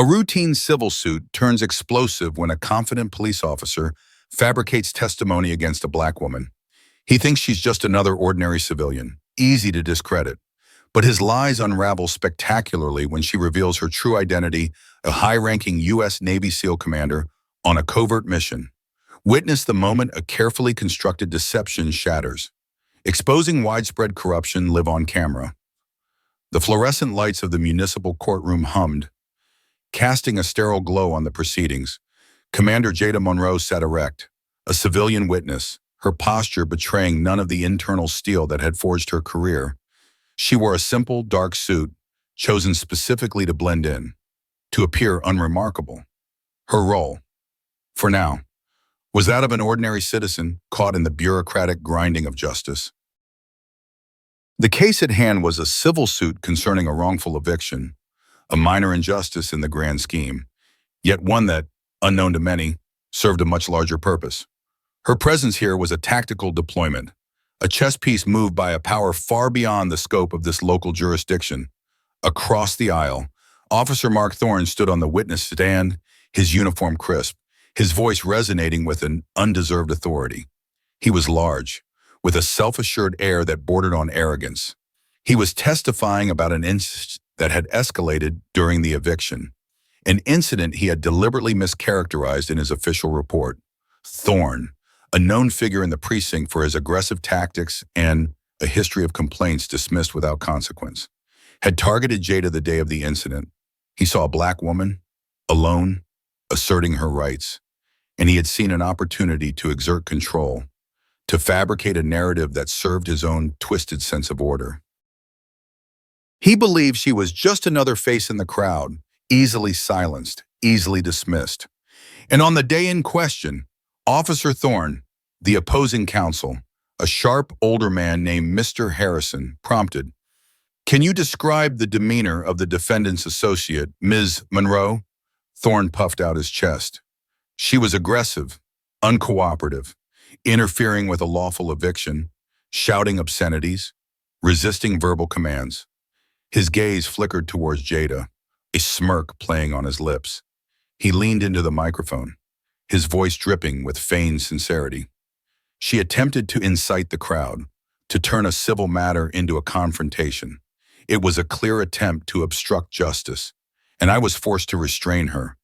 A routine civil suit turns explosive when a confident police officer fabricates testimony against a black woman. He thinks she's just another ordinary civilian, easy to discredit. But his lies unravel spectacularly when she reveals her true identity, a high-ranking U.S. Navy SEAL commander on a covert mission. Witness the moment a carefully constructed deception shatters, exposing widespread corruption live on camera. The fluorescent lights of the municipal courtroom hummed, casting a sterile glow on the proceedings. Commander Jada Monroe sat erect, a civilian witness, her posture betraying none of the internal steel that had forged her career. She wore a simple, dark suit, chosen specifically to blend in, to appear unremarkable. Her role, for now, was that of an ordinary citizen caught in the bureaucratic grinding of justice. The case at hand was a civil suit concerning a wrongful eviction, a minor injustice in the grand scheme, yet one that, unknown to many, served a much larger purpose. Her presence here was a tactical deployment, a chess piece moved by a power far beyond the scope of this local jurisdiction. Across the aisle, Officer Mark Thorne stood on the witness stand, his uniform crisp, his voice resonating with an undeserved authority. He was large, with a self-assured air that bordered on arrogance. He was testifying about an incident that had escalated during the eviction, an incident he had deliberately mischaracterized in his official report. Thorne, a known figure in the precinct for his aggressive tactics and a history of complaints dismissed without consequence, had targeted Jada the day of the incident. He saw a black woman, alone, asserting her rights, and he had seen an opportunity to exert control, to fabricate a narrative that served his own twisted sense of order. He believed she was just another face in the crowd, easily silenced, easily dismissed. And on the day in question, Officer Thorne, the opposing counsel, a sharp older man named Mr. Harrison, prompted, "Can you describe the demeanor of the defendant's associate, Ms. Monroe?" Thorne puffed out his chest. She was aggressive, uncooperative, interfering with a lawful eviction, shouting obscenities, resisting verbal commands. His gaze flickered towards Jada, a smirk playing on his lips. He leaned into the microphone, his voice dripping with feigned sincerity. She attempted to incite the crowd, to turn a civil matter into a confrontation. It was a clear attempt to obstruct justice, and I was forced to restrain her.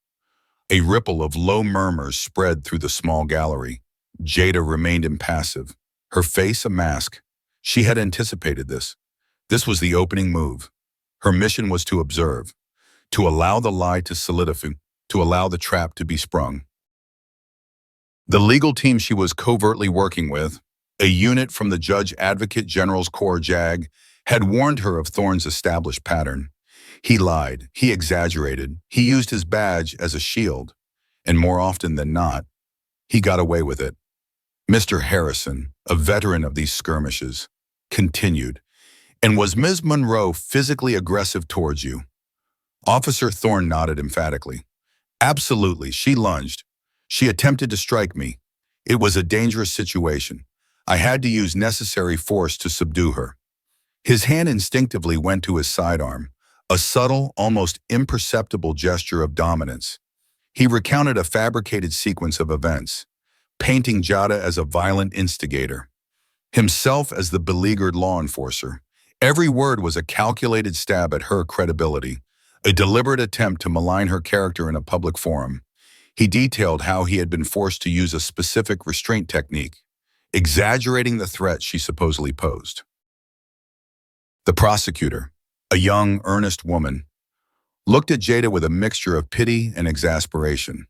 A ripple of low murmurs spread through the small gallery. Jada remained impassive, her face a mask. She had anticipated this. This was the opening move. Her mission was to observe, to allow the lie to solidify, to allow the trap to be sprung. The legal team she was covertly working with, a unit from the Judge Advocate General's Corps JAG, had warned her of Thorne's established pattern. He lied, he exaggerated, he used his badge as a shield, and more often than not, he got away with it. Mr. Harrison, a veteran of these skirmishes, continued, "And was Ms. Monroe physically aggressive towards you?" Officer Thorne nodded emphatically. "Absolutely, she lunged. She attempted to strike me. It was a dangerous situation. I had to use necessary force to subdue her." His hand instinctively went to his sidearm, a subtle, almost imperceptible gesture of dominance. He recounted a fabricated sequence of events, painting Jada as a violent instigator, himself as the beleaguered law enforcer. Every word was a calculated stab at her credibility, a deliberate attempt to malign her character in a public forum. He detailed how he had been forced to use a specific restraint technique, exaggerating the threat she supposedly posed. The prosecutor, a young, earnest woman, looked at Jada with a mixture of pity and exasperation.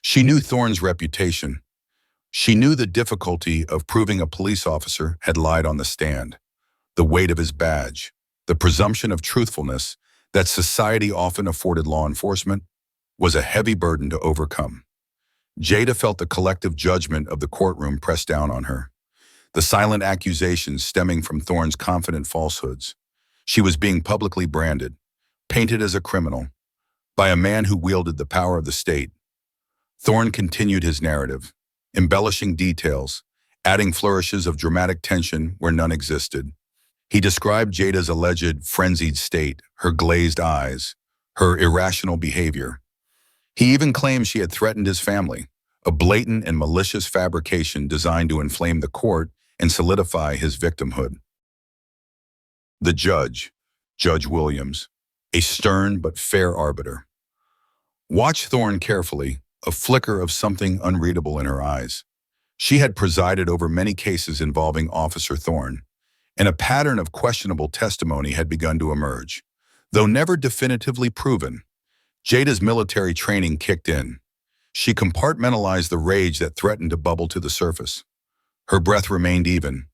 She knew Thorne's reputation. She knew the difficulty of proving a police officer had lied on the stand, the weight of his badge, the presumption of truthfulness that society often afforded law enforcement was a heavy burden to overcome. Jada felt the collective judgment of the courtroom press down on her, the silent accusations stemming from Thorne's confident falsehoods. She was being publicly branded, painted as a criminal, by a man who wielded the power of the state. Thorne continued his narrative, embellishing details, adding flourishes of dramatic tension where none existed. He described Jada's alleged frenzied state, her glazed eyes, her irrational behavior. He even claimed she had threatened his family, a blatant and malicious fabrication designed to inflame the court and solidify his victimhood. The judge, Judge Williams, a stern but fair arbiter, watched Thorne carefully, a flicker of something unreadable in her eyes. She had presided over many cases involving Officer Thorne, and a pattern of questionable testimony had begun to emerge. Though never definitively proven, Jada's military training kicked in. She compartmentalized the rage that threatened to bubble to the surface. Her breath remained even,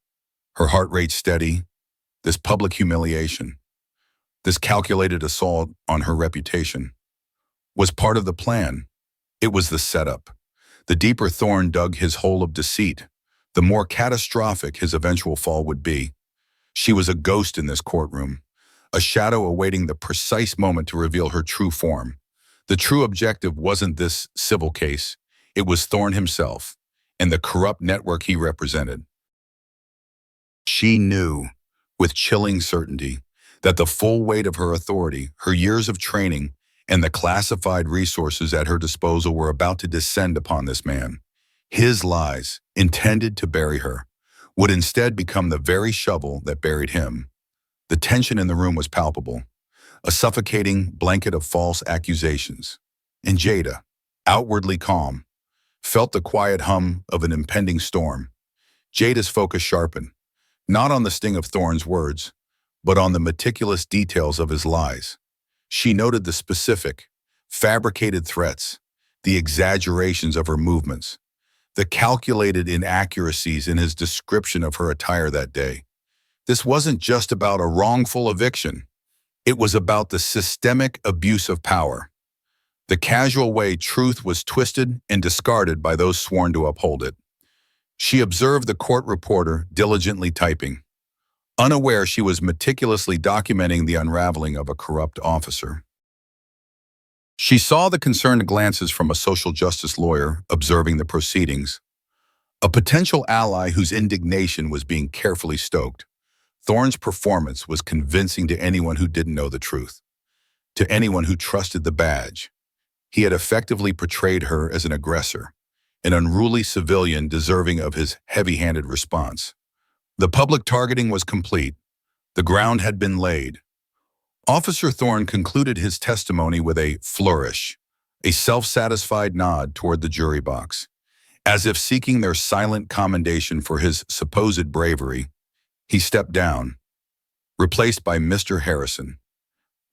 her heart rate steady. This public humiliation, this calculated assault on her reputation, was part of the plan. It was the setup. The deeper Thorne dug his hole of deceit, the more catastrophic his eventual fall would be. She was a ghost in this courtroom, a shadow awaiting the precise moment to reveal her true form. The true objective wasn't this civil case. It was Thorne himself and the corrupt network he represented. She knew, with chilling certainty, that the full weight of her authority, her years of training, and the classified resources at her disposal were about to descend upon this man. His lies, intended to bury her, would instead become the very shovel that buried him. The tension in the room was palpable, a suffocating blanket of false accusations. And Jada, outwardly calm, felt the quiet hum of an impending storm. Jada's focus sharpened, not on the sting of Thorne's words, but on the meticulous details of his lies. She noted the specific, fabricated threats, the exaggerations of her movements, the calculated inaccuracies in his description of her attire that day. This wasn't just about a wrongful eviction. It was about the systemic abuse of power, the casual way truth was twisted and discarded by those sworn to uphold it. She observed the court reporter diligently typing, unaware she was meticulously documenting the unraveling of a corrupt officer. She saw the concerned glances from a social justice lawyer observing the proceedings, a potential ally whose indignation was being carefully stoked. Thorne's performance was convincing to anyone who didn't know the truth, to anyone who trusted the badge. He had effectively portrayed her as an aggressor, an unruly civilian deserving of his heavy-handed response. The public targeting was complete. The ground had been laid. Officer Thorne concluded his testimony with a flourish, a self-satisfied nod toward the jury box. As if seeking their silent commendation for his supposed bravery, he stepped down, replaced by Mr. Harrison,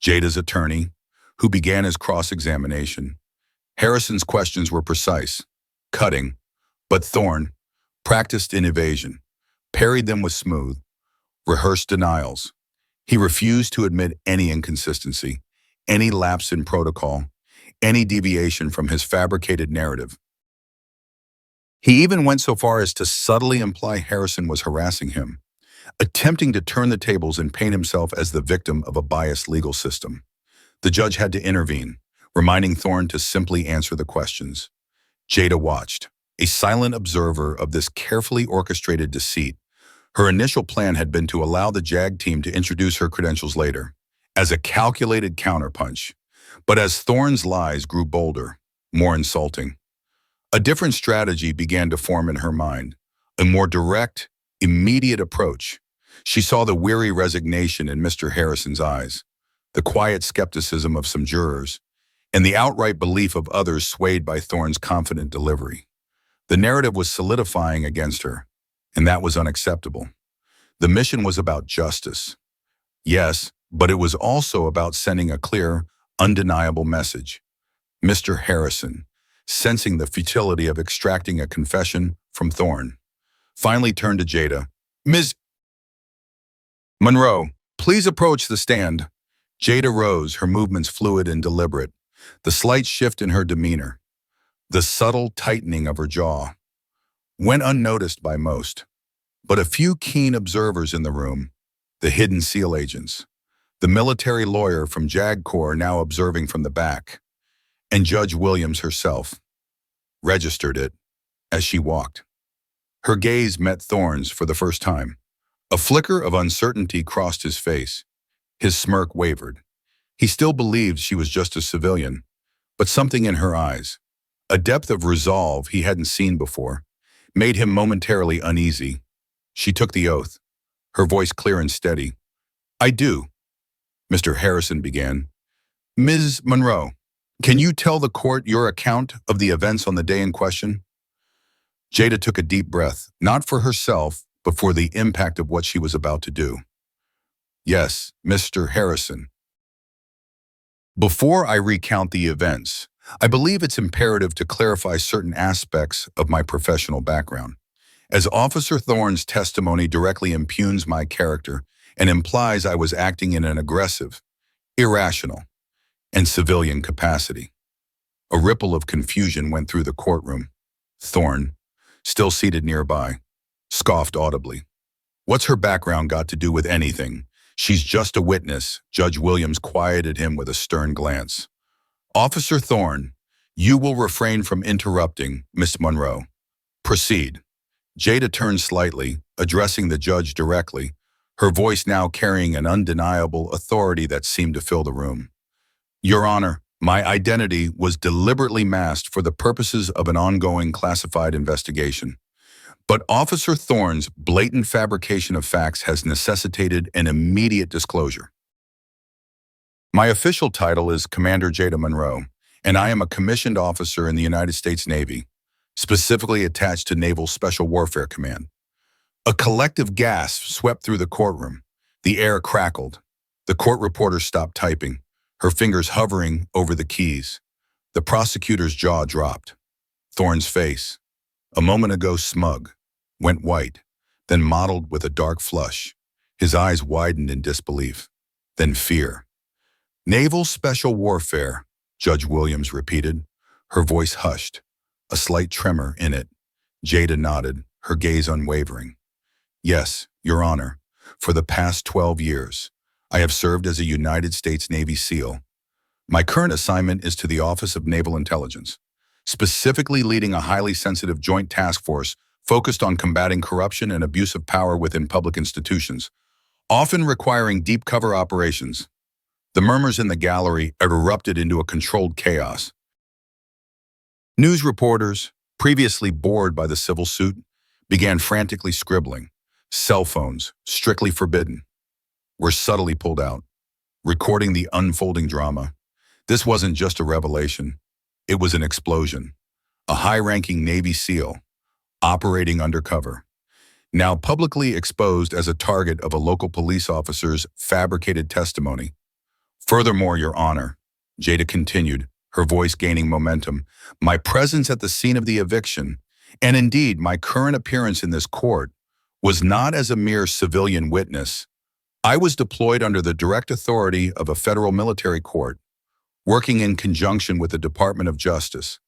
Jada's attorney, who began his cross-examination. Harrison's questions were precise, cutting, but Thorne, practiced in evasion, parried them with smooth, rehearsed denials. He refused to admit any inconsistency, any lapse in protocol, any deviation from his fabricated narrative. He even went so far as to subtly imply Harrison was harassing him, attempting to turn the tables and paint himself as the victim of a biased legal system. The judge had to intervene, reminding Thorne to simply answer the questions. Jada watched, a silent observer of this carefully orchestrated deceit. Her initial plan had been to allow the JAG team to introduce her credentials later, as a calculated counterpunch. But as Thorne's lies grew bolder, more insulting, a different strategy began to form in her mind, a more direct, immediate approach. She saw the weary resignation in Mr. Harrison's eyes, the quiet skepticism of some jurors, and the outright belief of others swayed by Thorne's confident delivery. The narrative was solidifying against her, and that was unacceptable. The mission was about justice. Yes, but it was also about sending a clear, undeniable message. Mr. Harrison, sensing the futility of extracting a confession from Thorne, finally turned to Jada. Ms. Monroe, please approach the stand. Jada rose, her movements fluid and deliberate, the slight shift in her demeanor, the subtle tightening of her jaw, went unnoticed by most. But a few keen observers in the room, the hidden SEAL agents, the military lawyer from JAG Corps now observing from the back, and Judge Williams herself, registered it as she walked. Her gaze met Thorne's for the first time. A flicker of uncertainty crossed his face. His smirk wavered. He still believed she was just a civilian, but something in her eyes, a depth of resolve he hadn't seen before, made him momentarily uneasy. She took the oath, her voice clear and steady. "I do," Mr. Harrison began. "Ms. Monroe, can you tell the court your account of the events on the day in question?" Jada took a deep breath, not for herself, but for the impact of what she was about to do. "Yes, Mr. Harrison. Before I recount the events, I believe it's imperative to clarify certain aspects of my professional background, as Officer Thorne's testimony directly impugns my character and implies I was acting in an aggressive, irrational, and civilian capacity." A ripple of confusion went through the courtroom. Thorne, still seated nearby, scoffed audibly. "What's her background got to do with anything? She's just a witness." Judge Williams quieted him with a stern glance. "Officer Thorne, you will refrain from interrupting Miss Monroe. Proceed." Jada turned slightly, addressing the judge directly, her voice now carrying an undeniable authority that seemed to fill the room. "Your Honor, my identity was deliberately masked for the purposes of an ongoing classified investigation. But Officer Thorne's blatant fabrication of facts has necessitated an immediate disclosure. My official title is Commander Jada Monroe, and I am a commissioned officer in the United States Navy, specifically attached to Naval Special Warfare Command." A collective gasp swept through the courtroom. The air crackled. The court reporter stopped typing, her fingers hovering over the keys. The prosecutor's jaw dropped. Thorne's face, a moment ago smug, went white, then mottled with a dark flush. His eyes widened in disbelief, then fear. "Naval Special Warfare," Judge Williams repeated, her voice hushed, a slight tremor in it. Jada nodded, her gaze unwavering. "Yes, Your Honor, for the past 12 years, I have served as a United States Navy SEAL. My current assignment is to the Office of Naval Intelligence, specifically leading a highly sensitive joint task force focused on combating corruption and abuse of power within public institutions, often requiring deep cover operations." The murmurs in the gallery erupted into a controlled chaos. News reporters, previously bored by the civil suit, began frantically scribbling. Cell phones, strictly forbidden, were subtly pulled out, recording the unfolding drama. This wasn't just a revelation. It was an explosion. A high-ranking Navy SEAL, operating undercover, now publicly exposed as a target of a local police officer's fabricated testimony. "Furthermore, Your Honor," Jada continued, her voice gaining momentum, "my presence at the scene of the eviction, and indeed my current appearance in this court, was not as a mere civilian witness. I was deployed under the direct authority of a federal military court, working in conjunction with the Department of Justice,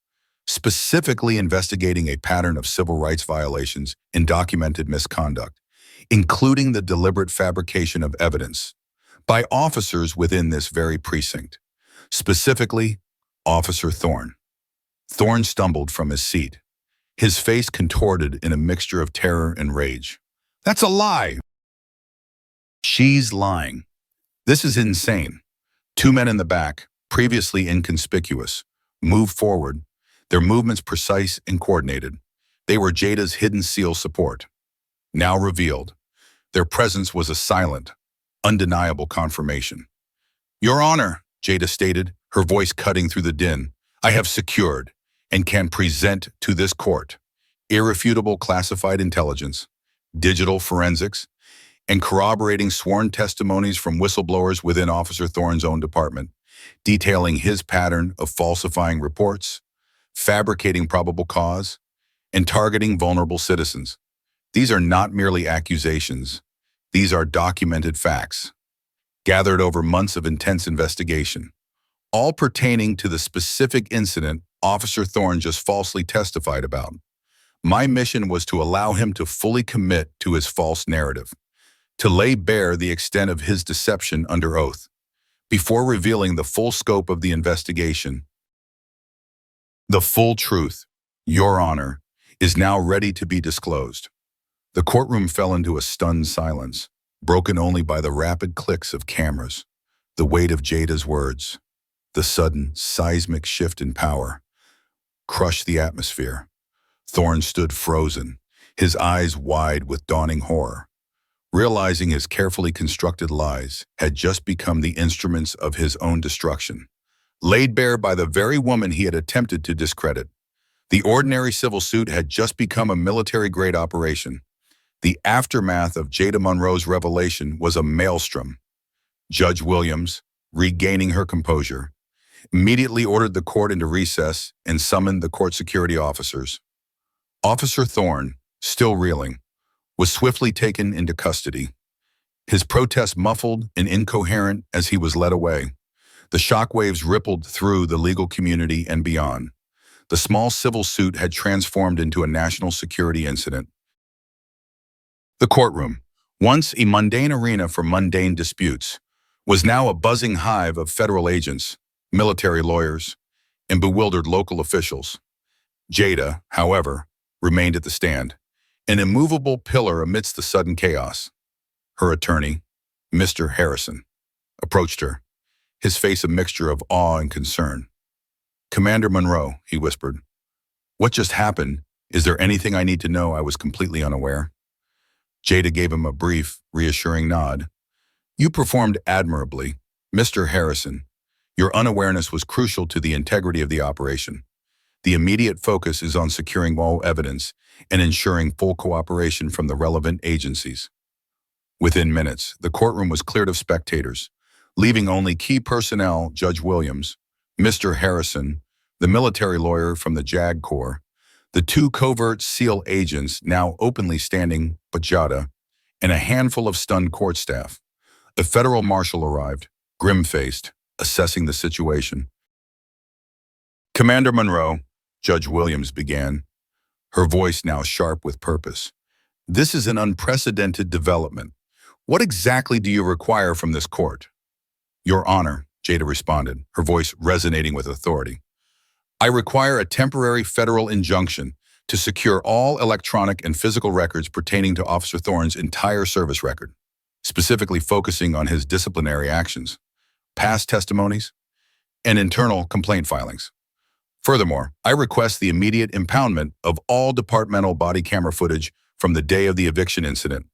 specifically investigating a pattern of civil rights violations and documented misconduct, including the deliberate fabrication of evidence by officers within this very precinct, specifically Officer Thorne." Thorne stumbled from his seat, his face contorted in a mixture of terror and rage. "That's a lie!" "She's lying. This is insane." Two men in the back, previously inconspicuous, moved forward, their movements precise and coordinated. They were Jada's hidden SEAL support. Now revealed, their presence was a silent, undeniable confirmation. "Your Honor," Jada stated, her voice cutting through the din, "I have secured and can present to this court irrefutable classified intelligence, digital forensics, and corroborating sworn testimonies from whistleblowers within Officer Thorne's own department, detailing his pattern of falsifying reports, fabricating probable cause, and targeting vulnerable citizens. These are not merely accusations. These are documented facts, gathered over months of intense investigation, all pertaining to the specific incident Officer Thorne just falsely testified about. My mission was to allow him to fully commit to his false narrative, to lay bare the extent of his deception under oath, before revealing the full scope of the investigation. The full truth, Your Honor, is now ready to be disclosed." The courtroom fell into a stunned silence, broken only by the rapid clicks of cameras, the weight of Jada's words. The sudden, seismic shift in power crushed the atmosphere. Thorne stood frozen, his eyes wide with dawning horror, realizing his carefully constructed lies had just become the instruments of his own destruction, laid bare by the very woman he had attempted to discredit. The ordinary civil suit had just become a military-grade operation. The aftermath of Jada Monroe's revelation was a maelstrom. Judge Williams, regaining her composure, immediately ordered the court into recess and summoned the court security officers. Officer Thorne, still reeling, was swiftly taken into custody. His protest muffled and incoherent as he was led away. The shockwaves rippled through the legal community and beyond. The small civil suit had transformed into a national security incident. The courtroom, once a mundane arena for mundane disputes, was now a buzzing hive of federal agents, military lawyers, and bewildered local officials. Jada, however, remained at the stand, an immovable pillar amidst the sudden chaos. Her attorney, Mr. Harrison, approached her, his face a mixture of awe and concern. "Commander Monroe," he whispered, "what just happened? Is there anything I need to know? I was completely unaware." Jada gave him a brief, reassuring nod. "You performed admirably, Mr. Harrison. Your unawareness was crucial to the integrity of the operation. The immediate focus is on securing all evidence and ensuring full cooperation from the relevant agencies." Within minutes, the courtroom was cleared of spectators, leaving only key personnel, Judge Williams, Mr. Harrison, the military lawyer from the JAG Corps, the two covert SEAL agents now openly standing but Jada, and a handful of stunned court staff. A federal marshal arrived, grim-faced, assessing the situation. "Commander Monroe," Judge Williams began, her voice now sharp with purpose, "this is an unprecedented development. What exactly do you require from this court?" "Your Honor," Jada responded, her voice resonating with authority, "I require a temporary federal injunction to secure all electronic and physical records pertaining to Officer Thorne's entire service record, specifically focusing on his disciplinary actions, past testimonies, and internal complaint filings. Furthermore, I request the immediate impoundment of all departmental body camera footage from the day of the eviction incident,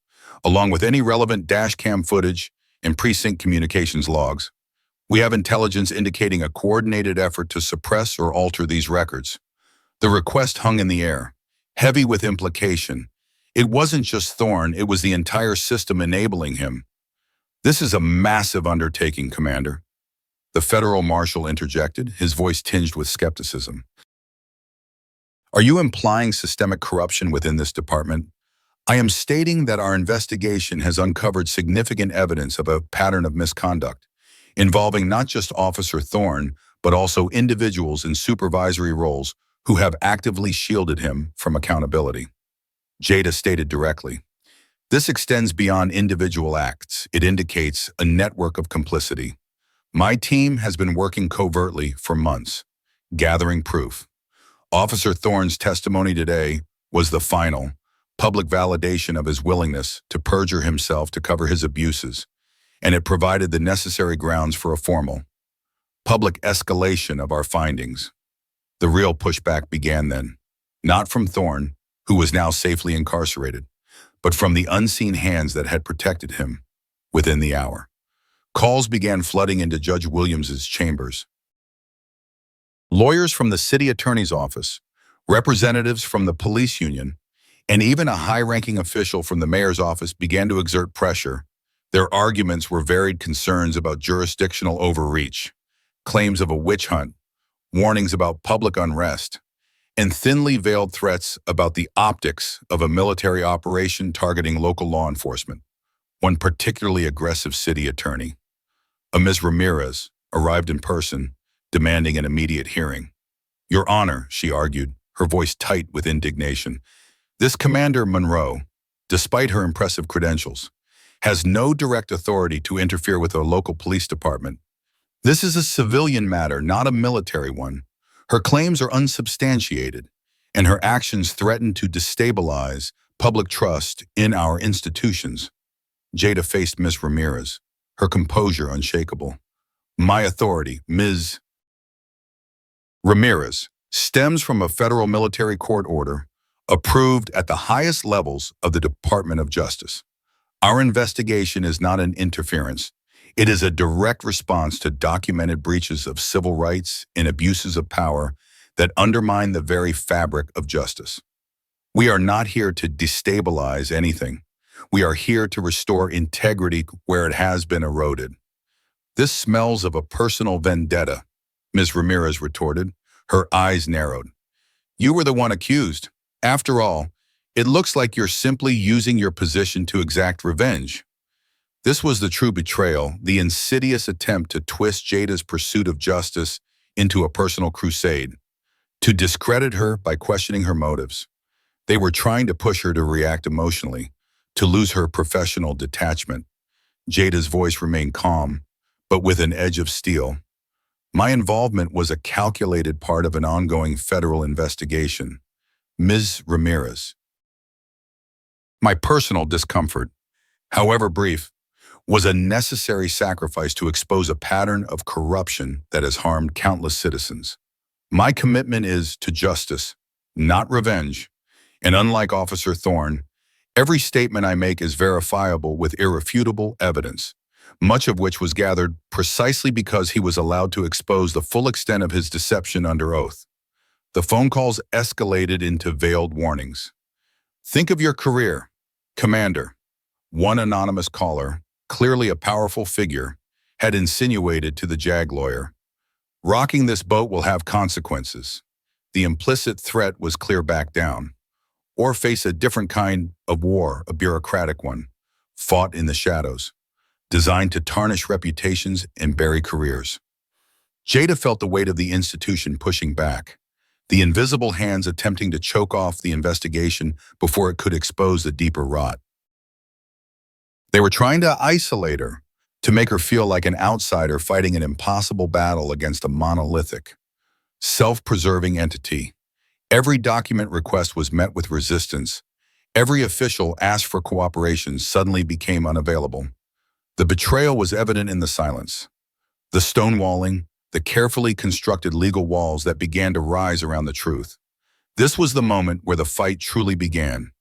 along with any relevant dash cam footage and precinct communications logs. We have intelligence indicating a coordinated effort to suppress or alter these records." The request hung in the air, heavy with implication. It wasn't just Thorne, it was the entire system enabling him. "This is a massive undertaking, Commander." The federal marshal interjected, his voice tinged with skepticism. "Are you implying systemic corruption within this department?" "I am stating that our investigation has uncovered significant evidence of a pattern of misconduct, involving not just Officer Thorne, but also individuals in supervisory roles who have actively shielded him from accountability." Jada stated directly, "This extends beyond individual acts. It indicates a network of complicity. My team has been working covertly for months, gathering proof. Officer Thorne's testimony today was the final, public validation of his willingness to perjure himself to cover his abuses, and it provided the necessary grounds for a formal, public escalation of our findings. The real pushback began then, not from Thorne, who was now safely incarcerated, but from the unseen hands that had protected him. Within the hour, calls began flooding into Judge Williams's chambers. Lawyers from the city attorney's office, representatives from the police union, and even a high-ranking official from the mayor's office began to exert pressure. Their arguments were varied concerns about jurisdictional overreach, claims of a witch hunt, warnings about public unrest, and thinly veiled threats about the optics of a military operation targeting local law enforcement. One particularly aggressive city attorney, a Ms. Ramirez, arrived in person, demanding an immediate hearing. "Your Honor," she argued, her voice tight with indignation, "this Commander Monroe, despite her impressive credentials, has no direct authority to interfere with a local police department. This is a civilian matter, not a military one. Her claims are unsubstantiated, and her actions threaten to destabilize public trust in our institutions." Jada faced Ms. Ramirez, her composure unshakable. "My authority, Ms. Ramirez stems from a federal military court order approved at the highest levels of the Department of Justice. Our investigation is not an interference. It is a direct response to documented breaches of civil rights and abuses of power that undermine the very fabric of justice. We are not here to destabilize anything. We are here to restore integrity where it has been eroded. This smells of a personal vendetta, Ms. Ramirez retorted, her eyes narrowed. You were the one accused. After all, it looks like you're simply using your position to exact revenge. This was the true betrayal, the insidious attempt to twist Jada's pursuit of justice into a personal crusade, to discredit her by questioning her motives. They were trying to push her to react emotionally, to lose her professional detachment. Jada's voice remained calm, but with an edge of steel. My involvement was a calculated part of an ongoing federal investigation. Ms. Ramirez. My personal discomfort, however brief, was a necessary sacrifice to expose a pattern of corruption that has harmed countless citizens. My commitment is to justice, not revenge, and unlike Officer Thorne, every statement I make is verifiable with irrefutable evidence, much of which was gathered precisely because he was allowed to expose the full extent of his deception under oath. The phone calls escalated into veiled warnings. Think of your career, Commander. One anonymous caller, clearly a powerful figure, had insinuated to the JAG lawyer, "Rocking this boat will have consequences." The implicit threat was clear back down, or face a different kind of war, a bureaucratic one, fought in the shadows, designed to tarnish reputations and bury careers. Jada felt the weight of the institution pushing back, the invisible hands attempting to choke off the investigation before it could expose the deeper rot. They were trying to isolate her, to make her feel like an outsider fighting an impossible battle against a monolithic, self-preserving entity. Every document request was met with resistance. Every official asked for cooperation suddenly became unavailable. The betrayal was evident in the silence. The stonewalling, the carefully constructed legal walls that began to rise around the truth. This was the moment where the fight truly began.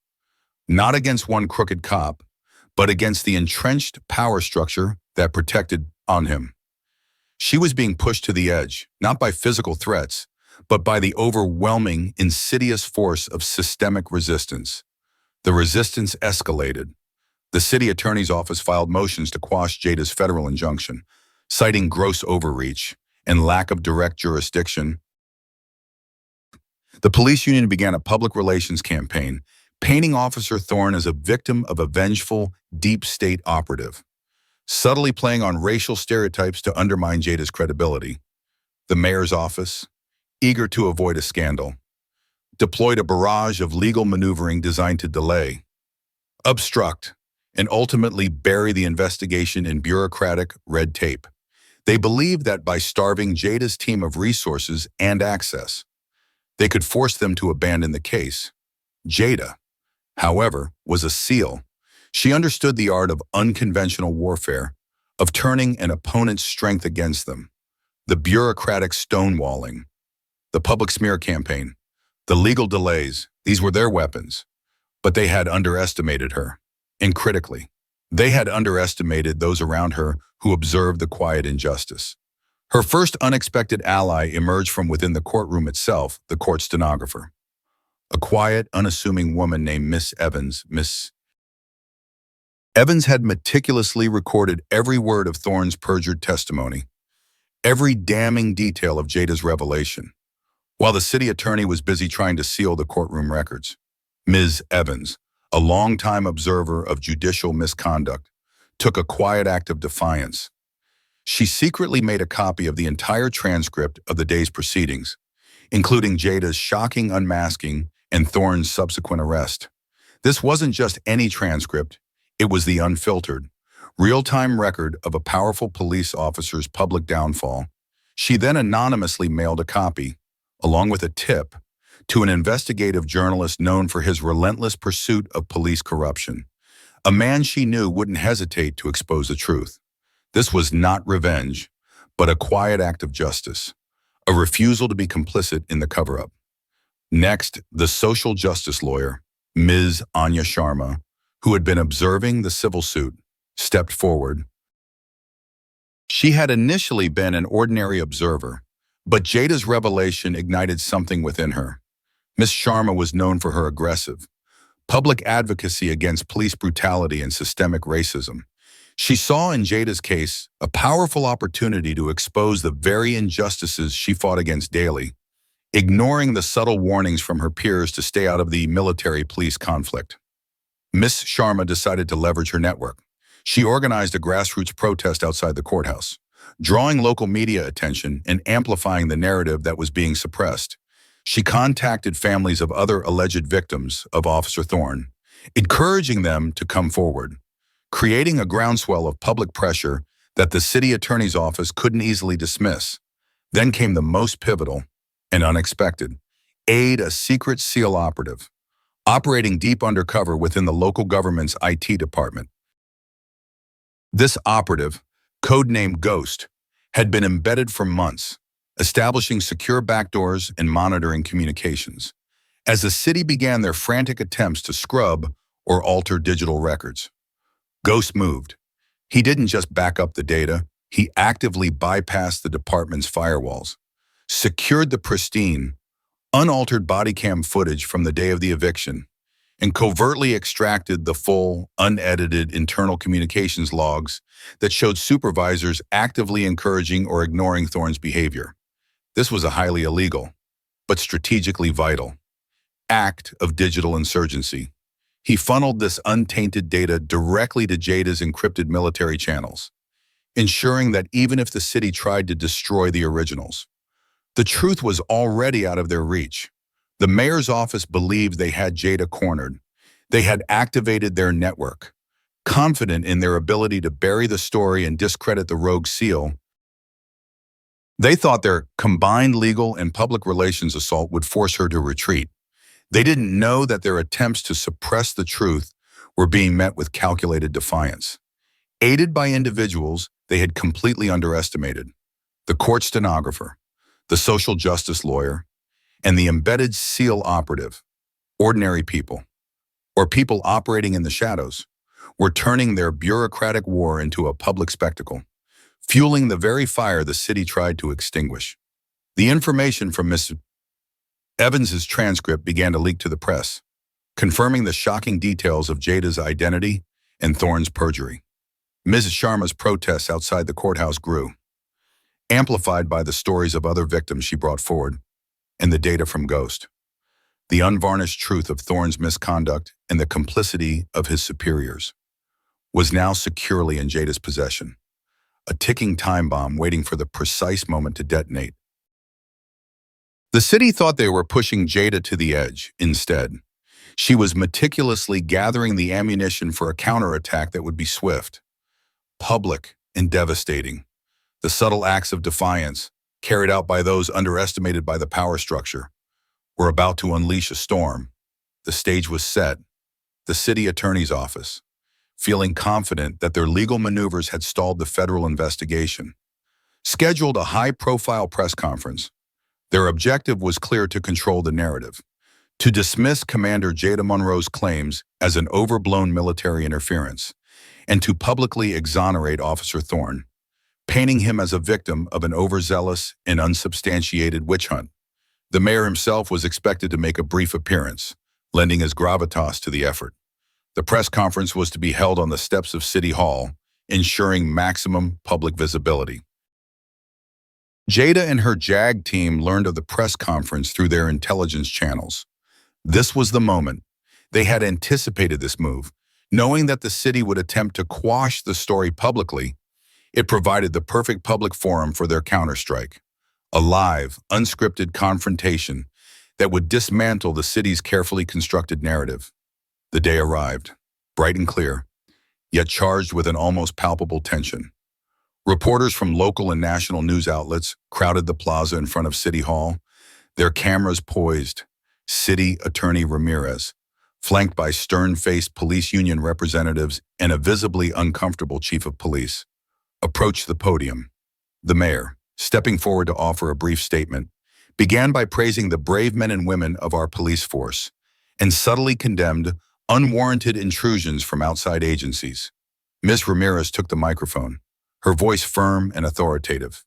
Not against one crooked cop, but against the entrenched power structure that protected on him. She was being pushed to the edge, not by physical threats, but by the overwhelming, insidious force of systemic resistance. The resistance escalated. The city attorney's office filed motions to quash Jada's federal injunction, citing gross overreach and lack of direct jurisdiction. The police union began a public relations campaign, painting Officer Thorne as a victim of a vengeful, deep state operative, subtly playing on racial stereotypes to undermine Jada's credibility. The mayor's office, eager to avoid a scandal, deployed a barrage of legal maneuvering designed to delay, obstruct, and ultimately bury the investigation in bureaucratic red tape. They believed that by starving Jada's team of resources and access, they could force them to abandon the case. Jada, however, was a SEAL. She understood the art of unconventional warfare, of turning an opponent's strength against them. The bureaucratic stonewalling, the public smear campaign, the legal delays, these were their weapons. But they had underestimated her. And critically, they had underestimated those around her who observed the quiet injustice. Her first unexpected ally emerged from within the courtroom itself, the court stenographer. A quiet, unassuming woman named Miss Evans. Miss Evans had meticulously recorded every word of Thorne's perjured testimony, every damning detail of Jada's revelation, while the city attorney was busy trying to seal the courtroom records. Ms. Evans, a longtime observer of judicial misconduct, took a quiet act of defiance. She secretly made a copy of the entire transcript of the day's proceedings, including Jada's shocking unmasking and Thorne's subsequent arrest. This wasn't just any transcript, it was the unfiltered, real-time record of a powerful police officer's public downfall. She then anonymously mailed a copy, along with a tip, to an investigative journalist known for his relentless pursuit of police corruption, a man she knew wouldn't hesitate to expose the truth. This was not revenge, but a quiet act of justice, a refusal to be complicit in the cover-up. Next, the social justice lawyer, Ms. Anya Sharma, who had been observing the civil suit, stepped forward. She had initially been an ordinary observer, but Jada's revelation ignited something within her. Ms. Sharma was known for her aggressive, public advocacy against police brutality and systemic racism. She saw in Jada's case a powerful opportunity to expose the very injustices she fought against daily, ignoring the subtle warnings from her peers to stay out of the military-police conflict. Ms. Sharma decided to leverage her network. She organized a grassroots protest outside the courthouse, drawing local media attention and amplifying the narrative that was being suppressed. She contacted families of other alleged victims of Officer Thorne, encouraging them to come forward, creating a groundswell of public pressure that the city attorney's office couldn't easily dismiss. Then came the most pivotal and unexpected: aid a secret SEAL operative, operating deep undercover within the local government's IT department. This operative, codenamed Ghost, had been embedded for months, establishing secure backdoors and monitoring communications. As the city began their frantic attempts to scrub or alter digital records, Ghost moved. He didn't just back up the data, he actively bypassed the department's firewalls, secured the pristine, unaltered body cam footage from the day of the eviction, and covertly extracted the full, unedited internal communications logs that showed supervisors actively encouraging or ignoring Thorne's behavior. This was a highly illegal, but strategically vital, act of digital insurgency. He funneled this untainted data directly to Jada's encrypted military channels, ensuring that even if the city tried to destroy the originals, the truth was already out of their reach. The mayor's office believed they had Jada cornered. They had activated their network, confident in their ability to bury the story and discredit the rogue SEAL. They thought their combined legal and public relations assault would force her to retreat. They didn't know that their attempts to suppress the truth were being met with calculated defiance. Aided by individuals they had completely underestimated: the court stenographer, the social justice lawyer, and the embedded SEAL operative. Ordinary people, or people operating in the shadows, were turning their bureaucratic war into a public spectacle, fueling the very fire the city tried to extinguish. The information from Ms. Evans's transcript began to leak to the press, confirming the shocking details of Jada's identity and Thorne's perjury. Ms. Sharma's protests outside the courthouse grew, amplified by the stories of other victims she brought forward and the data from Ghost. The unvarnished truth of Thorne's misconduct and the complicity of his superiors was now securely in Jada's possession, a ticking time bomb waiting for the precise moment to detonate. The city thought they were pushing Jada to the edge. Instead, she was meticulously gathering the ammunition for a counterattack that would be swift, public, and devastating. The subtle acts of defiance, carried out by those underestimated by the power structure, were about to unleash a storm. The stage was set. The city attorney's office, feeling confident that their legal maneuvers had stalled the federal investigation, scheduled a high-profile press conference. Their objective was clear: to control the narrative, to dismiss Commander Jada Monroe's claims as an overblown military interference, and to publicly exonerate Officer Thorne, painting him as a victim of an overzealous and unsubstantiated witch hunt. The mayor himself was expected to make a brief appearance, lending his gravitas to the effort. The press conference was to be held on the steps of City Hall, ensuring maximum public visibility. Jada and her JAG team learned of the press conference through their intelligence channels. This was the moment. They had anticipated this move, knowing that the city would attempt to quash the story publicly. It provided the perfect public forum for their counterstrike, a live, unscripted confrontation that would dismantle the city's carefully constructed narrative. The day arrived, bright and clear, yet charged with an almost palpable tension. Reporters from local and national news outlets crowded the plaza in front of City Hall, their cameras poised. City Attorney Ramirez, flanked by stern-faced police union representatives and a visibly uncomfortable chief of police, approached the podium. The mayor, stepping forward to offer a brief statement, began by praising the brave men and women of our police force and subtly condemned unwarranted intrusions from outside agencies. Ms. Ramirez took the microphone, her voice firm and authoritative.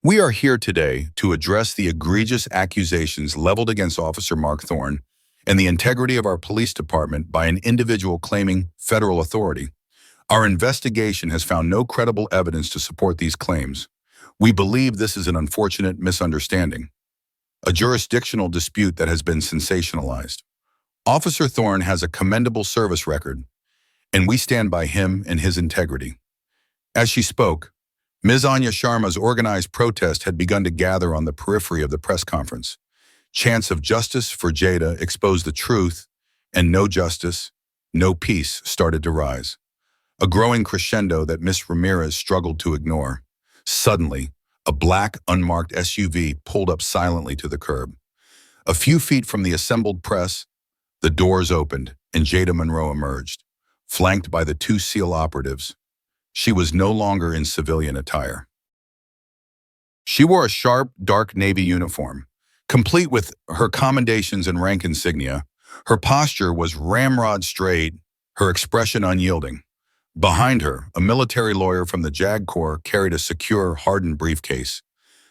We are here today to address the egregious accusations leveled against Officer Mark Thorne and the integrity of our police department by an individual claiming federal authority. Our investigation has found no credible evidence to support these claims. We believe this is an unfortunate misunderstanding, a jurisdictional dispute that has been sensationalized. Officer Thorne has a commendable service record, and we stand by him and his integrity. As she spoke, Ms. Anya Sharma's organized protest had begun to gather on the periphery of the press conference. Chants of justice for Jada exposed the truth, and no justice, no peace started to rise. A growing crescendo that Ms. Ramirez struggled to ignore. Suddenly, a black, unmarked SUV pulled up silently to the curb. A few feet from the assembled press, the doors opened and Jada Monroe emerged, flanked by the two SEAL operatives. She was no longer in civilian attire. She wore a sharp, dark navy uniform, complete with her commendations and rank insignia. Her posture was ramrod straight, her expression unyielding. Behind her, a military lawyer from the JAG Corps carried a secure, hardened briefcase,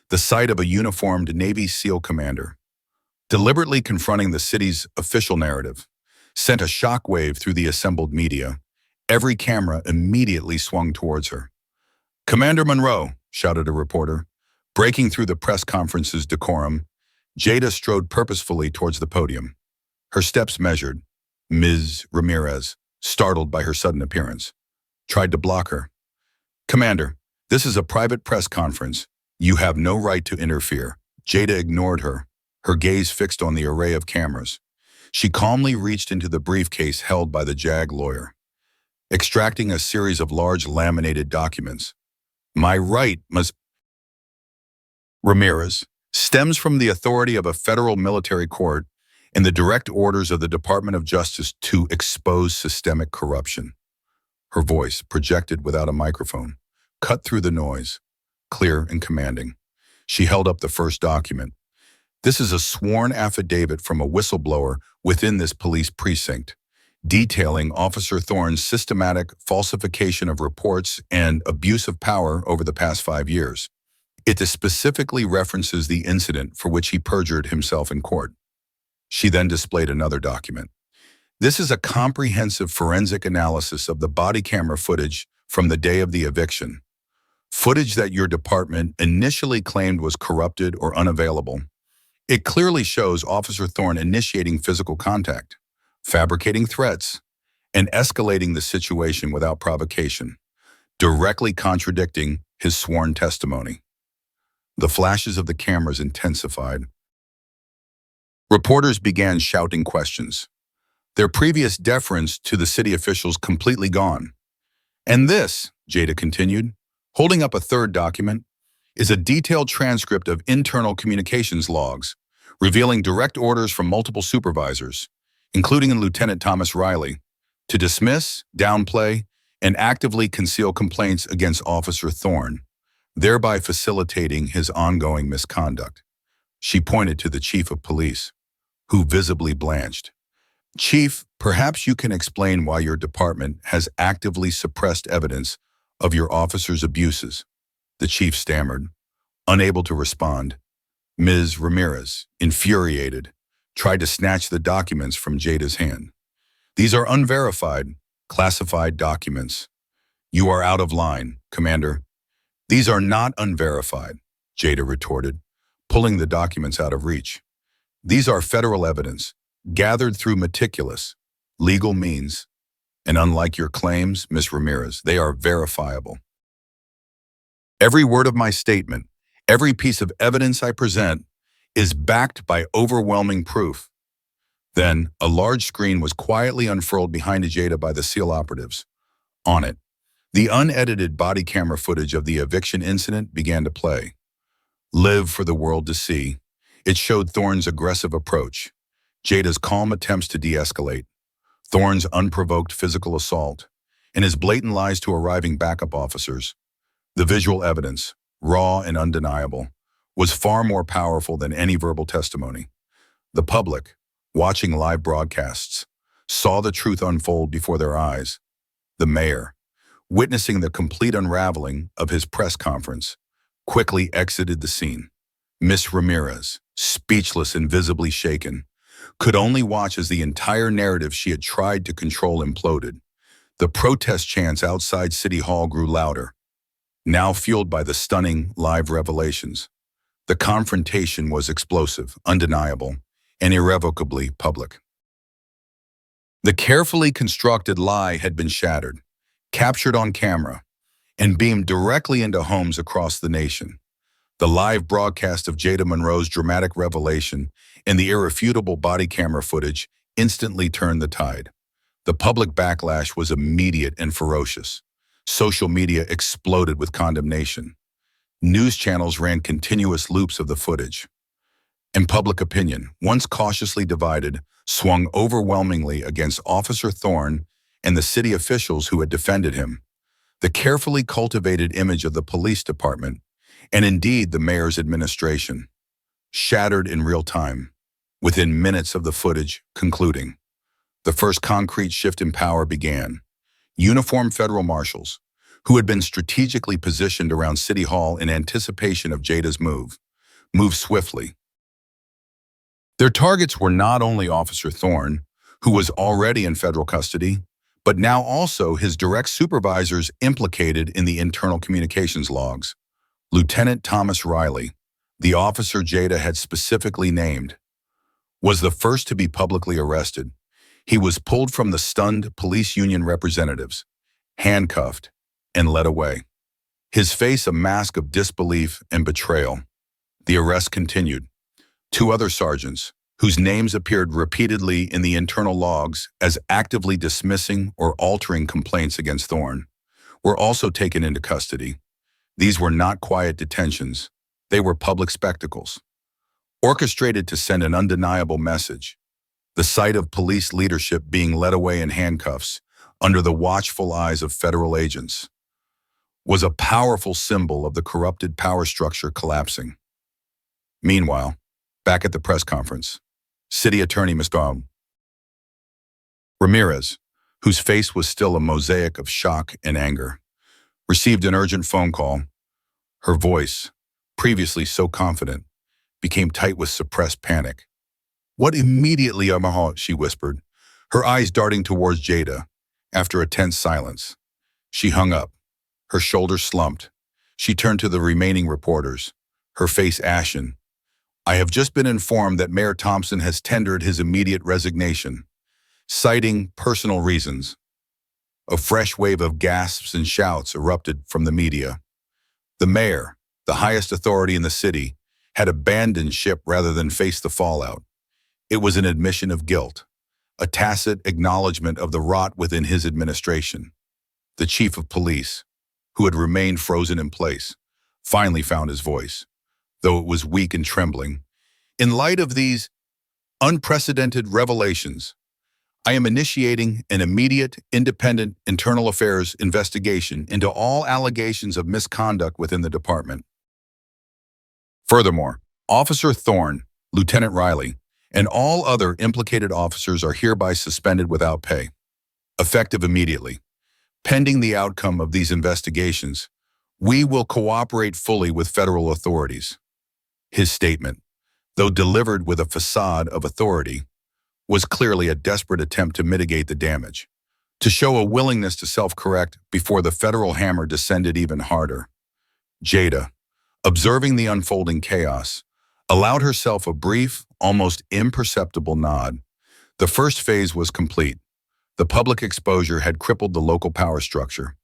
the sight of a uniformed Navy SEAL commander. Deliberately confronting the city's official narrative, sent a shockwave through the assembled media. Every camera immediately swung towards her. "Commander Monroe," shouted a reporter. Breaking through the press conference's decorum, Jada strode purposefully towards the podium. Her steps measured. Ms. Ramirez, startled by her sudden appearance, tried to block her. "Commander, this is a private press conference. You have no right to interfere." Jada ignored her, her gaze fixed on the array of cameras. She calmly reached into the briefcase held by the JAG lawyer, extracting a series of large laminated documents. "My right, Ms. Ramirez, stems from the authority of a federal military court and the direct orders of the Department of Justice to expose systemic corruption." Her voice, projected without a microphone, cut through the noise, clear and commanding. She held up the first document. "This is a sworn affidavit from a whistleblower within this police precinct, detailing Officer Thorne's systematic falsification of reports and abuse of power over the past 5 years. It specifically references the incident for which he perjured himself in court." She then displayed another document. "This is a comprehensive forensic analysis of the body camera footage from the day of the eviction. Footage that your department initially claimed was corrupted or unavailable. It clearly shows Officer Thorne initiating physical contact, fabricating threats, and escalating the situation without provocation, directly contradicting his sworn testimony." The flashes of the cameras intensified. Reporters began shouting questions, their previous deference to the city officials completely gone. "And this," Jada continued, holding up a third document, "is a detailed transcript of internal communications logs, revealing direct orders from multiple supervisors, including Lieutenant Thomas Riley, to dismiss, downplay, and actively conceal complaints against Officer Thorne, thereby facilitating his ongoing misconduct." She pointed to the chief of police, who visibly blanched. "Chief, perhaps you can explain why your department has actively suppressed evidence of your officers' abuses." The chief stammered, unable to respond. Ms. Ramirez, infuriated, tried to snatch the documents from Jada's hand. "These are unverified, classified documents." "You are out of line, Commander." "These are not unverified," Jada retorted, pulling the documents out of reach. "These are federal evidence, gathered through meticulous, legal means, and unlike your claims, Ms. Ramirez, they are verifiable. Every word of my statement, every piece of evidence I present, is backed by overwhelming proof." Then, a large screen was quietly unfurled behind Jada by the SEAL operatives. On it, the unedited body camera footage of the eviction incident began to play. Live for the world to see. It showed Thorne's aggressive approach, Jada's calm attempts to de-escalate, Thorne's unprovoked physical assault, and his blatant lies to arriving backup officers. The visual evidence, raw and undeniable, was far more powerful than any verbal testimony. The public, watching live broadcasts, saw the truth unfold before their eyes. The mayor, witnessing the complete unraveling of his press conference, quickly exited the scene. Miss Ramirez, speechless and visibly shaken, could only watch as the entire narrative she had tried to control imploded. The protest chants outside City Hall grew louder, now fueled by the stunning live revelations. The confrontation was explosive, undeniable, and irrevocably public. The carefully constructed lie had been shattered, captured on camera, and beamed directly into homes across the nation. The live broadcast of Jada Monroe's dramatic revelation and the irrefutable body camera footage instantly turned the tide. The public backlash was immediate and ferocious. Social media exploded with condemnation. News channels ran continuous loops of the footage. And public opinion, once cautiously divided, swung overwhelmingly against Officer Thorne and the city officials who had defended him. The carefully cultivated image of the police department, and indeed the mayor's administration, shattered in real time, within minutes of the footage concluding. The first concrete shift in power began. Uniformed federal marshals, who had been strategically positioned around City Hall in anticipation of Jada's move, moved swiftly. Their targets were not only Officer Thorne, who was already in federal custody, but now also his direct supervisors implicated in the internal communications logs. Lieutenant Thomas Riley, the officer Jada had specifically named, was the first to be publicly arrested. He was pulled from the stunned police union representatives, handcuffed, and led away. His face a mask of disbelief and betrayal. The arrest continued. Two other sergeants, whose names appeared repeatedly in the internal logs as actively dismissing or altering complaints against Thorne, were also taken into custody. These were not quiet detentions. They were public spectacles, orchestrated to send an undeniable message. The sight of police leadership being led away in handcuffs under the watchful eyes of federal agents was a powerful symbol of the corrupted power structure collapsing. Meanwhile, back at the press conference, City Attorney Mr. Ramirez, whose face was still a mosaic of shock and anger, received an urgent phone call. Her voice, previously so confident, became tight with suppressed panic. "What immediately, Omaha?" she whispered, her eyes darting towards Jada. After a tense silence, she hung up, her shoulders slumped. She turned to the remaining reporters, her face ashen. "I have just been informed that Mayor Thompson has tendered his immediate resignation, citing personal reasons." A fresh wave of gasps and shouts erupted from the media. The mayor, the highest authority in the city, had abandoned ship rather than face the fallout. It was an admission of guilt, a tacit acknowledgement of the rot within his administration. The chief of police, who had remained frozen in place, finally found his voice, though it was weak and trembling. "In light of these unprecedented revelations, I am initiating an immediate, independent internal affairs investigation into all allegations of misconduct within the department. Furthermore, Officer Thorne, Lieutenant Riley, and all other implicated officers are hereby suspended without pay, effective immediately. Pending the outcome of these investigations, we will cooperate fully with federal authorities." His statement, though delivered with a facade of authority, was clearly a desperate attempt to mitigate the damage, to show a willingness to self-correct before the federal hammer descended even harder. Jada, observing the unfolding chaos, allowed herself a brief, almost imperceptible nod. The first phase was complete. The public exposure had crippled the local power structure.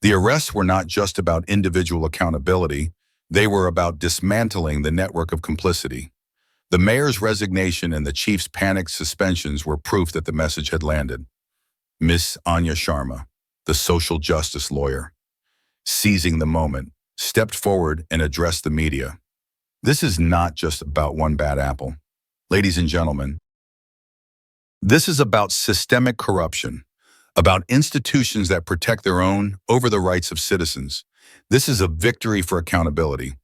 The arrests were not just about individual accountability, they were about dismantling the network of complicity. The mayor's resignation and the chief's panicked suspensions were proof that the message had landed. Miss Anya Sharma, the social justice lawyer, seizing the moment, stepped forward and addressed the media. "This is not just about one bad apple. Ladies and gentlemen, this is about systemic corruption, about institutions that protect their own over the rights of citizens, This is a victory for accountability,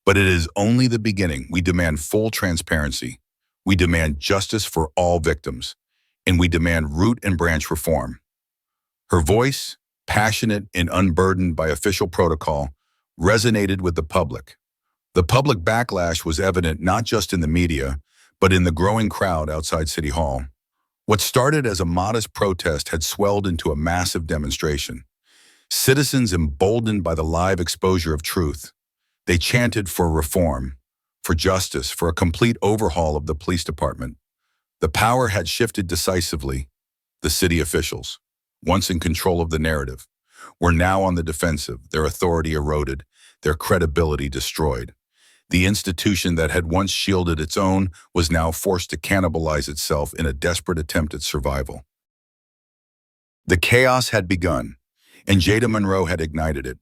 but it is only the beginning. We demand full transparency. We demand justice for all victims, and we demand root and branch reform. Her voice, passionate and unburdened by official protocol, resonated with the public. The public backlash was evident not just in the media, but in the growing crowd outside City Hall. What started as a modest protest had swelled into a massive demonstration. Citizens emboldened by the live exposure of truth, they chanted for reform, for justice, for a complete overhaul of the police department. The power had shifted decisively. The city officials, once in control of the narrative, were now on the defensive, their authority eroded, their credibility destroyed. The institution that had once shielded its own was now forced to cannibalize itself in a desperate attempt at survival. The chaos had begun, and Jada Monroe had ignited it.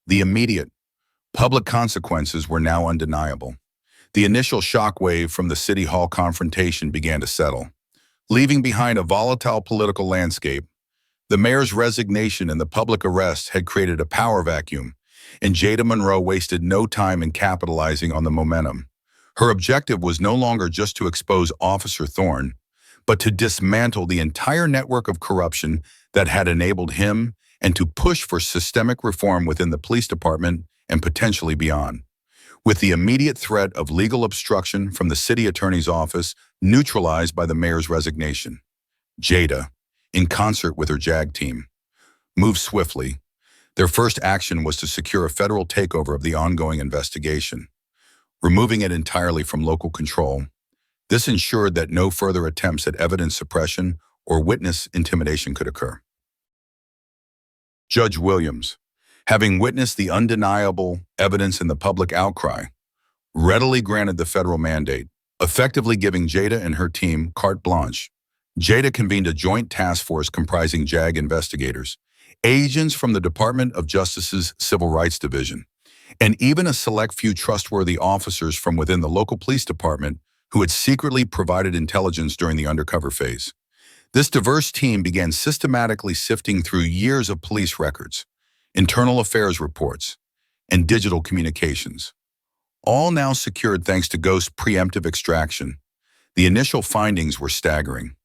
The immediate, public consequences were now undeniable. The initial shockwave from the City Hall confrontation began to settle, leaving behind a volatile political landscape. The mayor's resignation and the public arrest had created a power vacuum, and Jada Monroe wasted no time in capitalizing on the momentum. Her objective was no longer just to expose Officer Thorne, but to dismantle the entire network of corruption that had enabled him and to push for systemic reform within the police department and potentially beyond. With the immediate threat of legal obstruction from the city attorney's office neutralized by the mayor's resignation, Jada, in concert with her JAG team, moved swiftly. Their first action was to secure a federal takeover of the ongoing investigation, removing it entirely from local control. This ensured that no further attempts at evidence suppression or witness intimidation could occur. Judge Williams, having witnessed the undeniable evidence in the public outcry, readily granted the federal mandate, effectively giving Jada and her team carte blanche. Jada convened a joint task force comprising JAG investigators, agents from the Department of Justice's Civil Rights Division, and even a select few trustworthy officers from within the local police department who had secretly provided intelligence during the undercover phase. This diverse team began systematically sifting through years of police records, internal affairs reports, and digital communications, all now secured thanks to Ghost preemptive extraction. The initial findings were staggering.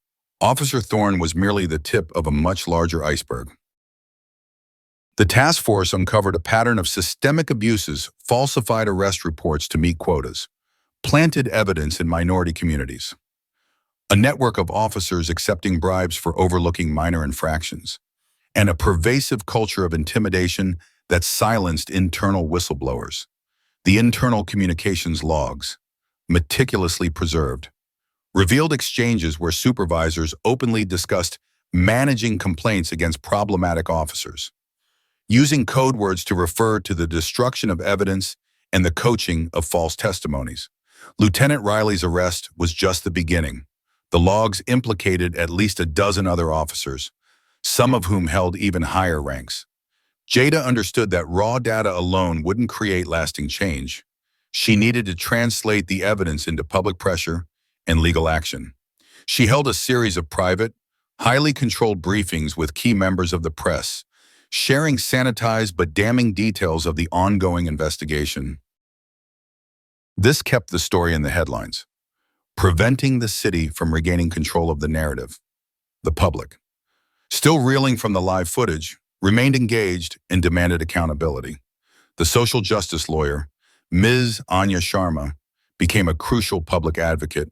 Officer Thorne was merely the tip of a much larger iceberg. The task force uncovered a pattern of systemic abuses, falsified arrest reports to meet quotas, planted evidence in minority communities, a network of officers accepting bribes for overlooking minor infractions, and a pervasive culture of intimidation that silenced internal whistleblowers. The internal communications logs, meticulously preserved, revealed exchanges where supervisors openly discussed managing complaints against problematic officers, using code words to refer to the destruction of evidence and the coaching of false testimonies. Lieutenant Riley's arrest was just the beginning. The logs implicated at least a dozen other officers, some of whom held even higher ranks. Jada understood that raw data alone wouldn't create lasting change. She needed to translate the evidence into public pressure and legal action. She held a series of private, highly controlled briefings with key members of the press, sharing sanitized but damning details of the ongoing investigation. This kept the story in the headlines, preventing the city from regaining control of the narrative. The public, still reeling from the live footage, remained engaged and demanded accountability. The social justice lawyer, Ms. Anya Sharma, became a crucial public advocate,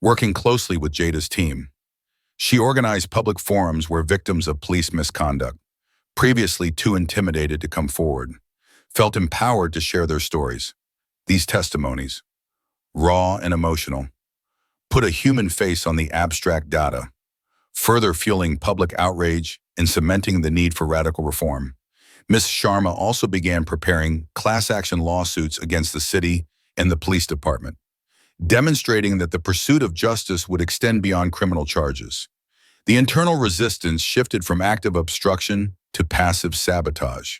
working closely with Jada's team. She organized public forums where victims of police misconduct, previously too intimidated to come forward, felt empowered to share their stories. These testimonies, raw and emotional, put a human face on the abstract data, further fueling public outrage and cementing the need for radical reform. Ms. Sharma also began preparing class action lawsuits against the city and the police department, demonstrating that the pursuit of justice would extend beyond criminal charges. The internal resistance shifted from active obstruction to passive sabotage.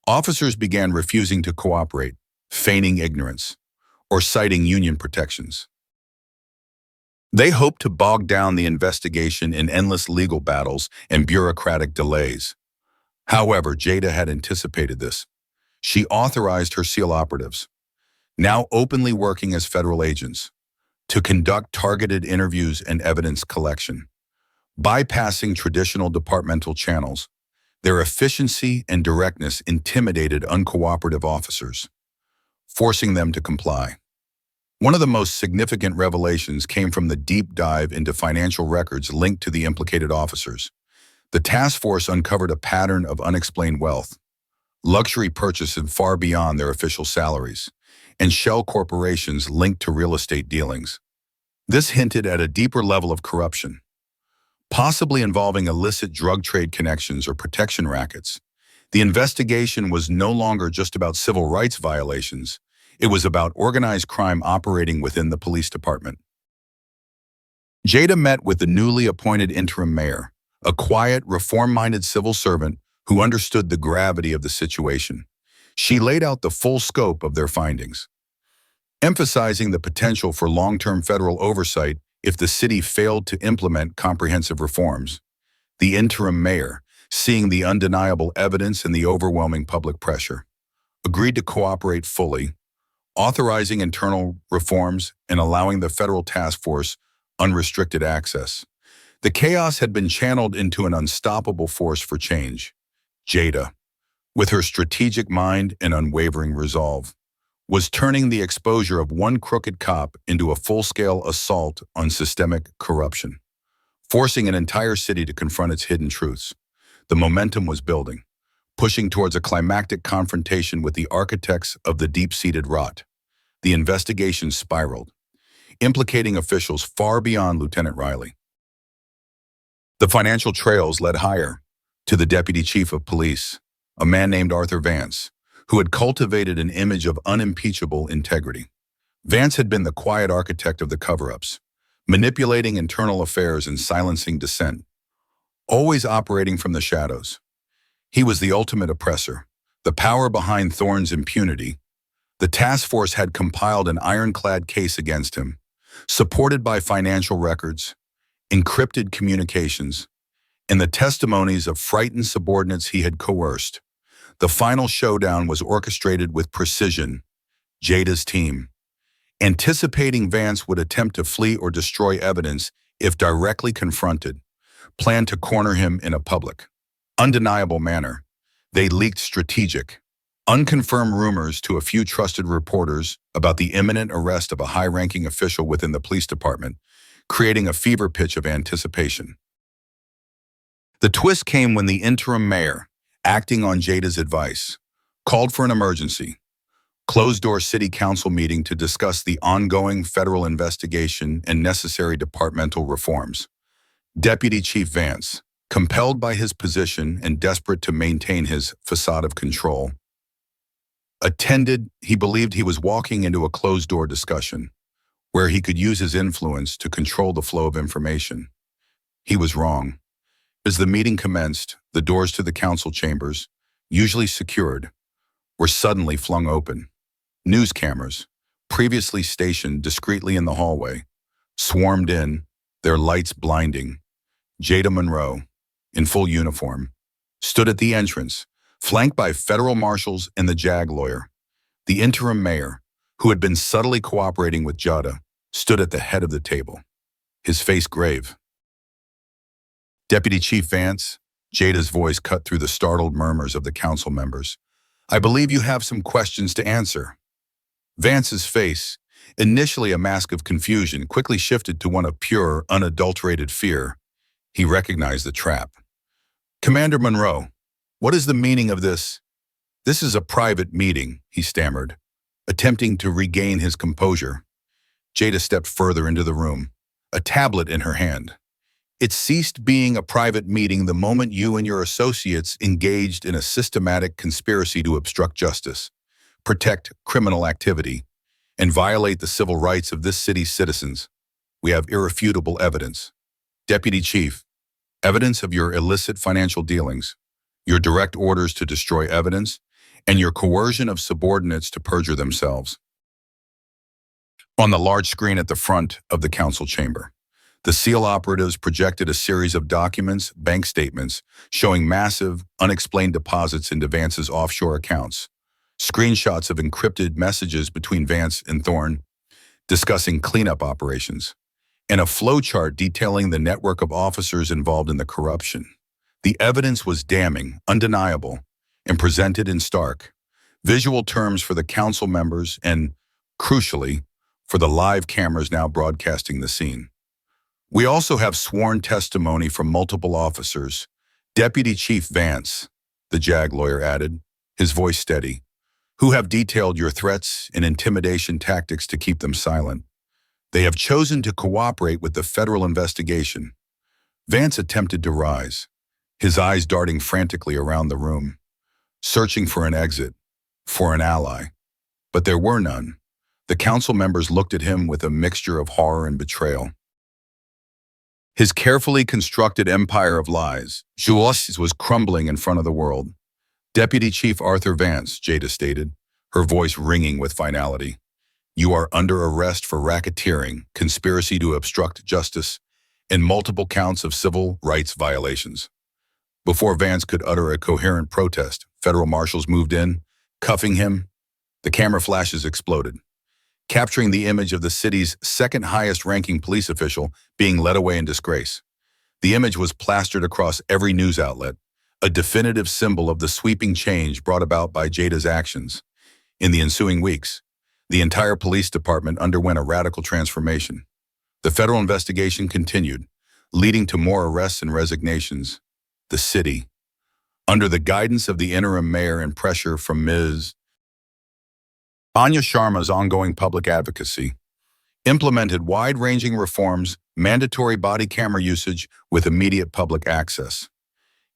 Officers began refusing to cooperate, feigning ignorance, or citing union protections. They hoped to bog down the investigation in endless legal battles and bureaucratic delays. However, Jada had anticipated this. She authorized her SEAL operatives, now openly working as federal agents, to conduct targeted interviews and evidence collection. Bypassing traditional departmental channels, their efficiency and directness intimidated uncooperative officers, forcing them to comply. One of the most significant revelations came from the deep dive into financial records linked to the implicated officers. The task force uncovered a pattern of unexplained wealth, luxury purchases far beyond their official salaries, and shell corporations linked to real estate dealings. This hinted at a deeper level of corruption, possibly involving illicit drug trade connections or protection rackets. The investigation was no longer just about civil rights violations. It was about organized crime operating within the police department. Jada met with the newly appointed interim mayor, a quiet, reform-minded civil servant who understood the gravity of the situation. She laid out the full scope of their findings, emphasizing the potential for long-term federal oversight if the city failed to implement comprehensive reforms. The interim mayor, seeing the undeniable evidence and the overwhelming public pressure, agreed to cooperate fully, authorizing internal reforms and allowing the federal task force unrestricted access. The chaos had been channeled into an unstoppable force for change. Jada, with her strategic mind and unwavering resolve, was turning the exposure of one crooked cop into a full-scale assault on systemic corruption, forcing an entire city to confront its hidden truths. The momentum was building, pushing towards a climactic confrontation with the architects of the deep-seated rot. The investigation spiraled, implicating officials far beyond Lieutenant Riley. The financial trails led higher, to the deputy chief of police, a man named Arthur Vance, who had cultivated an image of unimpeachable integrity. Vance had been the quiet architect of the cover-ups, manipulating internal affairs and silencing dissent, always operating from the shadows. He was the ultimate oppressor, the power behind Thorne's impunity. The task force had compiled an ironclad case against him, supported by financial records, encrypted communications, and the testimonies of frightened subordinates he had coerced. The final showdown was orchestrated with precision. Jada's team, anticipating Vance would attempt to flee or destroy evidence if directly confronted, planned to corner him in a public, undeniable manner. They leaked strategic, unconfirmed rumors to a few trusted reporters about the imminent arrest of a high-ranking official within the police department, creating a fever pitch of anticipation. The twist came when the interim mayor, acting on Jada's advice, called for an emergency, closed-door city council meeting to discuss the ongoing federal investigation and necessary departmental reforms. Deputy Chief Vance, compelled by his position and desperate to maintain his facade of control, attended. He believed he was walking into a closed-door discussion, where he could use his influence to control the flow of information. He was wrong. As the meeting commenced, the doors to the council chambers, usually secured, were suddenly flung open. News cameras, previously stationed discreetly in the hallway, swarmed in, their lights blinding. Jada Monroe, in full uniform, stood at the entrance, flanked by federal marshals and the JAG lawyer. The interim mayor, who had been subtly cooperating with Jada, stood at the head of the table, his face grave. Deputy Chief Vance, Jada's voice cut through the startled murmurs of the council members. I believe you have some questions to answer. Vance's face, initially a mask of confusion, quickly shifted to one of pure, unadulterated fear. He recognized the trap. Commander Monroe, what is the meaning of this? This is a private meeting, he stammered, attempting to regain his composure. Jada stepped further into the room, a tablet in her hand. It ceased being a private meeting the moment you and your associates engaged in a systematic conspiracy to obstruct justice, protect criminal activity, and violate the civil rights of this city's citizens. We have irrefutable evidence. Deputy Chief, evidence of your illicit financial dealings, your direct orders to destroy evidence, and your coercion of subordinates to perjure themselves. On the large screen at the front of the council chamber, the SEAL operatives projected a series of documents, bank statements, showing massive, unexplained deposits into Vance's offshore accounts, screenshots of encrypted messages between Vance and Thorne discussing cleanup operations, and a flowchart detailing the network of officers involved in the corruption. The evidence was damning, undeniable, and presented in stark, visual terms for the council members and, crucially, for the live cameras now broadcasting the scene. We also have sworn testimony from multiple officers. Deputy Chief Vance, the JAG lawyer added, his voice steady, who have detailed your threats and intimidation tactics to keep them silent. They have chosen to cooperate with the federal investigation. Vance attempted to rise, his eyes darting frantically around the room, searching for an exit, for an ally. But there were none. The council members looked at him with a mixture of horror and betrayal. His carefully constructed empire of lies, Justice, was crumbling in front of the world. Deputy Chief Arthur Vance, Jada stated, her voice ringing with finality. You are under arrest for racketeering, conspiracy to obstruct justice, and multiple counts of civil rights violations. Before Vance could utter a coherent protest, federal marshals moved in, cuffing him. The camera flashes exploded, capturing the image of the city's second highest-ranking police official being led away in disgrace. The image was plastered across every news outlet, a definitive symbol of the sweeping change brought about by Jada's actions. In the ensuing weeks, the entire police department underwent a radical transformation. The federal investigation continued, leading to more arrests and resignations. The city, under the guidance of the interim mayor and pressure from Ms. Anya Sharma's ongoing public advocacy, implemented wide-ranging reforms, mandatory body camera usage with immediate public access,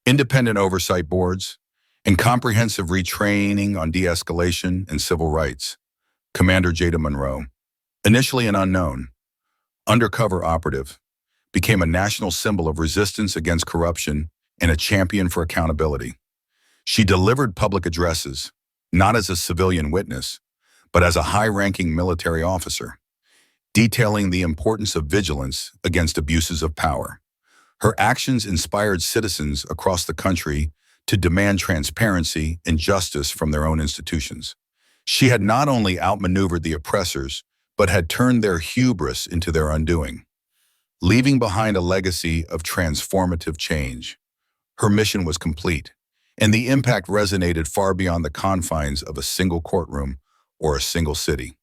independent oversight boards, and comprehensive retraining on de-escalation and civil rights. Commander Jada Monroe, initially an unknown, undercover operative, became a national symbol of resistance against corruption and a champion for accountability. She delivered public addresses, not as a civilian witness, but as a high-ranking military officer, detailing the importance of vigilance against abuses of power. Her actions inspired citizens across the country to demand transparency and justice from their own institutions. She had not only outmaneuvered the oppressors, but had turned their hubris into their undoing, leaving behind a legacy of transformative change. Her mission was complete, and the impact resonated far beyond the confines of a single courtroom or a single city.